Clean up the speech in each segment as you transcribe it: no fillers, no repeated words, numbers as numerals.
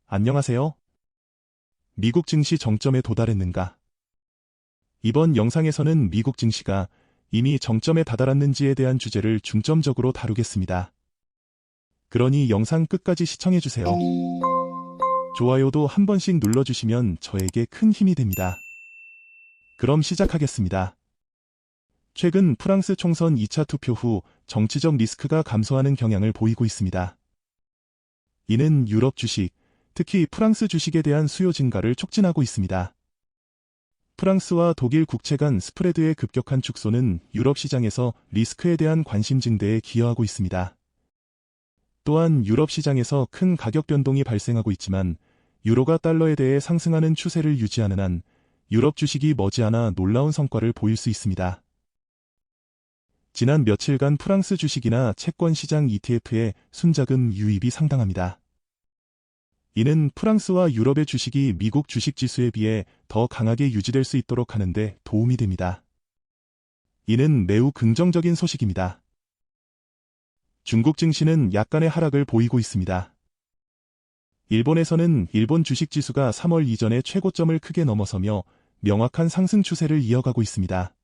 안녕하세요. 미국 증시 정점에 도달했는가? 이번 영상에서는 미국 증시가 이미 정점에 다다랐는지에 대한 주제를 중점적으로 다루겠습니다. 그러니 영상 끝까지 시청해주세요. 좋아요도 한 번씩 눌러주시면 저에게 큰 힘이 됩니다. 그럼 시작하겠습니다. 최근 프랑스 총선 2차 투표 후 정치적 리스크가 감소하는 경향을 보이고 있습니다. 이는 유럽 주식, 특히 프랑스 주식에 대한 수요 증가를 촉진하고 있습니다. 프랑스와 독일 국채 간 스프레드의 급격한 축소는 유럽 시장에서 리스크에 대한 관심 증대에 기여하고 있습니다. 또한 유럽 시장에서 큰 가격 변동이 발생하고 있지만 유로가 달러에 대해 상승하는 추세를 유지하는 한 유럽 주식이 머지않아 놀라운 성과를 보일 수 있습니다. 지난 며칠간 프랑스 주식이나 채권 시장 ETF의 순자금 유입이 상당합니다. 이는 프랑스와 유럽의 주식이 미국 주식 지수에 비해 더 강하게 유지될 수 있도록 하는데 도움이 됩니다. 이는 매우 긍정적인 소식입니다. 중국 증시는 약간의 하락을 보이고 있습니다. 일본에서는 일본 주식 지수가 3월 이전의 최고점을 크게 넘어서며 명확한 상승 추세를 이어가고 있습니다.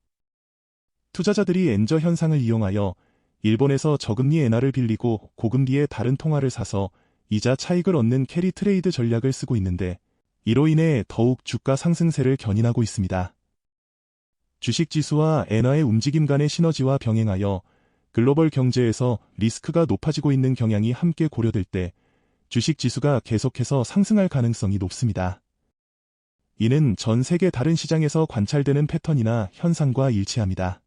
투자자들이 엔저 현상을 이용하여 일본에서 저금리 엔화를 빌리고 고금리의 다른 통화를 사서 이자 차익을 얻는 캐리 트레이드 전략을 쓰고 있는데 이로 인해 더욱 주가 상승세를 견인하고 있습니다. 주식 지수와 엔화의 움직임 간의 시너지와 병행하여 글로벌 경제에서 리스크가 높아지고 있는 경향이 함께 고려될 때 주식 지수가 계속해서 상승할 가능성이 높습니다. 이는 전 세계 다른 시장에서 관찰되는 패턴이나 현상과 일치합니다.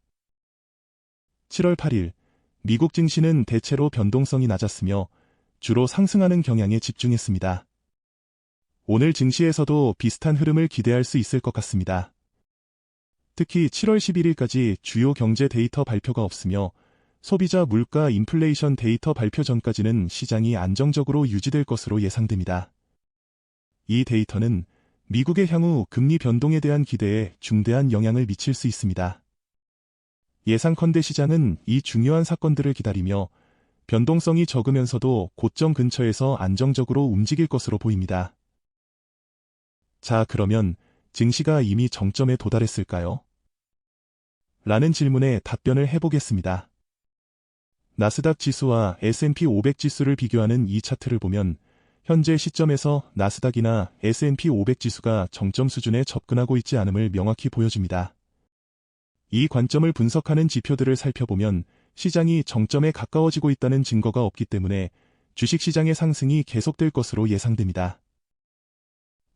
7월 8일, 미국 증시는 대체로 변동성이 낮았으며 주로 상승하는 경향에 집중했습니다. 오늘 증시에서도 비슷한 흐름을 기대할 수 있을 것 같습니다. 특히 7월 11일까지 주요 경제 데이터 발표가 없으며 소비자 물가 인플레이션 데이터 발표 전까지는 시장이 안정적으로 유지될 것으로 예상됩니다. 이 데이터는 미국의 향후 금리 변동에 대한 기대에 중대한 영향을 미칠 수 있습니다. 예상컨대 시장은 이 중요한 사건들을 기다리며 변동성이 적으면서도 고점 근처에서 안정적으로 움직일 것으로 보입니다. 자, 그러면 증시가 이미 정점에 도달했을까요? 라는 질문에 답변을 해보겠습니다. 나스닥 지수와 S&P 500 지수를 비교하는 이 차트를 보면 현재 시점에서 나스닥이나 S&P 500 지수가 정점 수준에 접근하고 있지 않음을 명확히 보여줍니다. 이 관점을 분석하는 지표들을 살펴보면 시장이 정점에 가까워지고 있다는 증거가 없기 때문에 주식시장의 상승이 계속될 것으로 예상됩니다.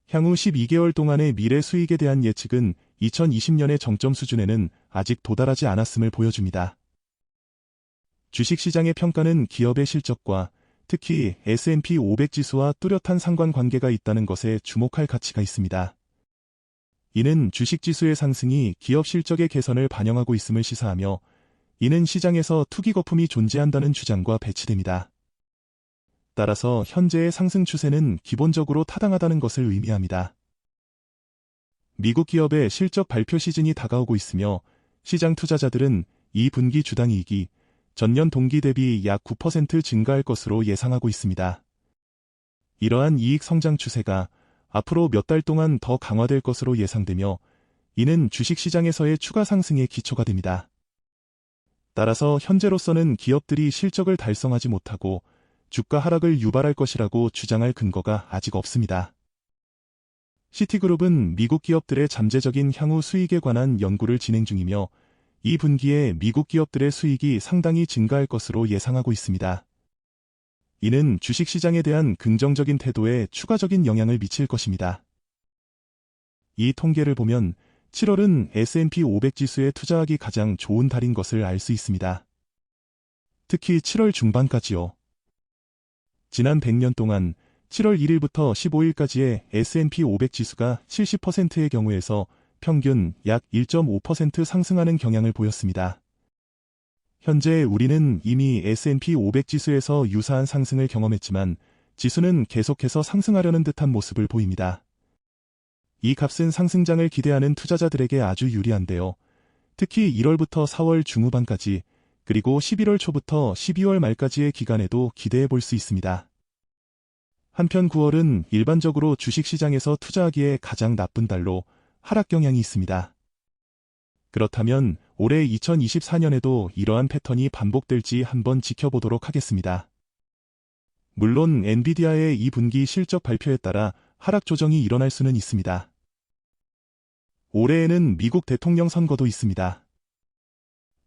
향후 12개월 동안의 미래 수익에 대한 예측은 2020년의 정점 수준에는 아직 도달하지 않았음을 보여줍니다. 주식시장의 평가는 기업의 실적과 특히 S&P 500 지수와 뚜렷한 상관관계가 있다는 것에 주목할 가치가 있습니다. 이는 주식지수의 상승이 기업 실적의 개선을 반영하고 있음을 시사하며 이는 시장에서 투기 거품이 존재한다는 주장과 배치됩니다. 따라서 현재의 상승 추세는 기본적으로 타당하다는 것을 의미합니다. 미국 기업의 실적 발표 시즌이 다가오고 있으며 시장 투자자들은 2분기 주당이익이 전년 동기 대비 약 9% 증가할 것으로 예상하고 있습니다. 이러한 이익 성장 추세가 앞으로 몇 달 동안 더 강화될 것으로 예상되며 이는 주식시장에서의 추가 상승의 기초가 됩니다. 따라서 현재로서는 기업들이 실적을 달성하지 못하고 주가 하락을 유발할 것이라고 주장할 근거가 아직 없습니다. 시티그룹은 미국 기업들의 잠재적인 향후 수익에 관한 연구를 진행 중이며 이 분기에 미국 기업들의 수익이 상당히 증가할 것으로 예상하고 있습니다. 이는 주식시장에 대한 긍정적인 태도에 추가적인 영향을 미칠 것입니다. 이 통계를 보면 7월은 S&P 500 지수에 투자하기 가장 좋은 달인 것을 알 수 있습니다. 특히 7월 중반까지요. 지난 100년 동안 7월 1일부터 15일까지의 S&P 500 지수가 70%의 경우에서 평균 약 1.5% 상승하는 경향을 보였습니다. 현재 우리는 이미 S&P 500 지수에서 유사한 상승을 경험했지만 지수는 계속해서 상승하려는 듯한 모습을 보입니다. 이 값은 상승장을 기대하는 투자자들에게 아주 유리한데요. 특히 1월부터 4월 중후반까지 그리고 11월 초부터 12월 말까지의 기간에도 기대해 볼 수 있습니다. 한편 9월은 일반적으로 주식시장에서 투자하기에 가장 나쁜 달로 하락 경향이 있습니다. 그렇다면 올해 2024년에도 이러한 패턴이 반복될지 한번 지켜보도록 하겠습니다. 물론 엔비디아의 2분기 실적 발표에 따라 하락 조정이 일어날 수는 있습니다. 올해에는 미국 대통령 선거도 있습니다.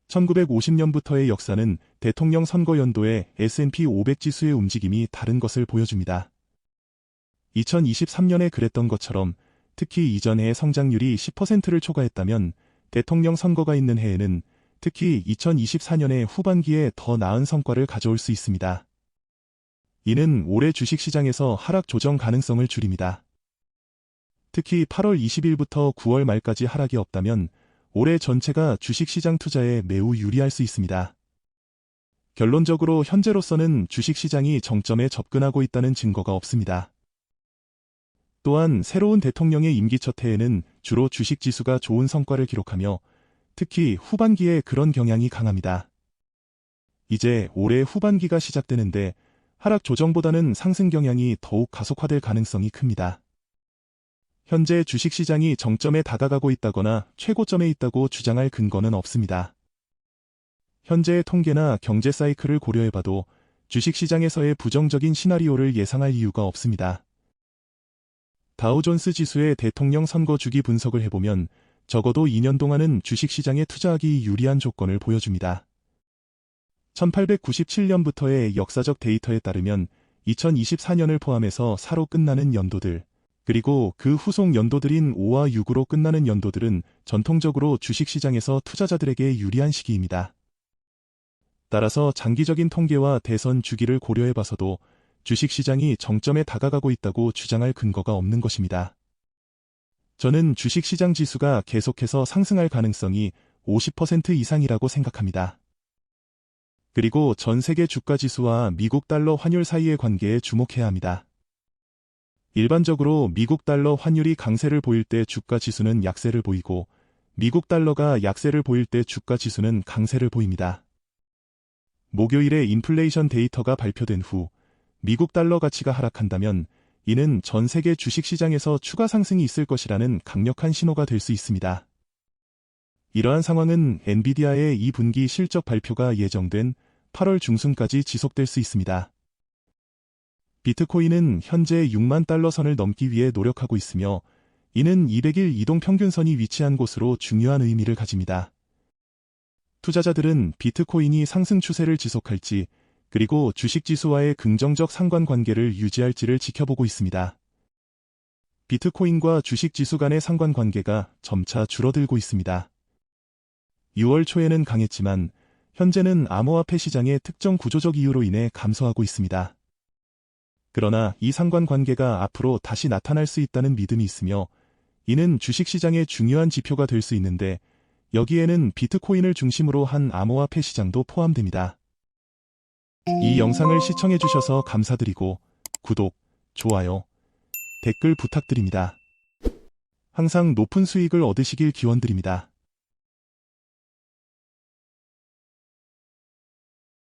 1950년부터의 역사는 대통령 선거 연도에 S&P 500 지수의 움직임이 다른 것을 보여줍니다. 2023년에 그랬던 것처럼 특히 이전 해의 성장률이 10%를 초과했다면 대통령 선거가 있는 해에는 특히 2024년의 후반기에 더 나은 성과를 가져올 수 있습니다. 이는 올해 주식시장에서 하락 조정 가능성을 줄입니다. 특히 8월 20일부터 9월 말까지 하락이 없다면 올해 전체가 주식시장 투자에 매우 유리할 수 있습니다. 결론적으로 현재로서는 주식시장이 정점에 접근하고 있다는 증거가 없습니다. 또한 새로운 대통령의 임기 첫 해에는 주로 주식지수가 좋은 성과를 기록하며 특히 후반기에 그런 경향이 강합니다. 이제 올해 후반기가 시작되는데 하락 조정보다는 상승 경향이 더욱 가속화될 가능성이 큽니다. 현재 주식시장이 정점에 다가가고 있다거나 최고점에 있다고 주장할 근거는 없습니다. 현재의 통계나 경제 사이클을 고려해봐도 주식시장에서의 부정적인 시나리오를 예상할 이유가 없습니다. 다우존스 지수의 대통령 선거 주기 분석을 해보면 적어도 2년 동안은 주식시장에 투자하기 유리한 조건을 보여줍니다. 1897년부터의 역사적 데이터에 따르면 2024년을 포함해서 4로 끝나는 연도들, 그리고 그 후속 연도들인 5와 6으로 끝나는 연도들은 전통적으로 주식시장에서 투자자들에게 유리한 시기입니다. 따라서 장기적인 통계와 대선 주기를 고려해봐서도 주식시장이 정점에 다가가고 있다고 주장할 근거가 없는 것입니다. 저는 주식시장 지수가 계속해서 상승할 가능성이 50% 이상이라고 생각합니다. 그리고 전 세계 주가 지수와 미국 달러 환율 사이의 관계에 주목해야 합니다. 일반적으로 미국 달러 환율이 강세를 보일 때 주가 지수는 약세를 보이고 미국 달러가 약세를 보일 때 주가 지수는 강세를 보입니다. 목요일에 인플레이션 데이터가 발표된 후 미국 달러 가치가 하락한다면 이는 전 세계 주식시장에서 추가 상승이 있을 것이라는 강력한 신호가 될 수 있습니다. 이러한 상황은 엔비디아의 2분기 실적 발표가 예정된 8월 중순까지 지속될 수 있습니다. 비트코인은 현재 6만 달러 선을 넘기 위해 노력하고 있으며 이는 200일 이동평균선이 위치한 곳으로 중요한 의미를 가집니다. 투자자들은 비트코인이 상승 추세를 지속할지 그리고 주식지수와의 긍정적 상관관계를 유지할지를 지켜보고 있습니다. 비트코인과 주식지수 간의 상관관계가 점차 줄어들고 있습니다. 6월 초에는 강했지만 현재는 암호화폐 시장의 특정 구조적 이유로 인해 감소하고 있습니다. 그러나 이 상관관계가 앞으로 다시 나타날 수 있다는 믿음이 있으며 이는 주식시장의 중요한 지표가 될 수 있는데 여기에는 비트코인을 중심으로 한 암호화폐 시장도 포함됩니다. 이 영상을 시청해주셔서 감사드리고 구독, 좋아요, 댓글 부탁드립니다. 항상 높은 수익을 얻으시길 기원드립니다.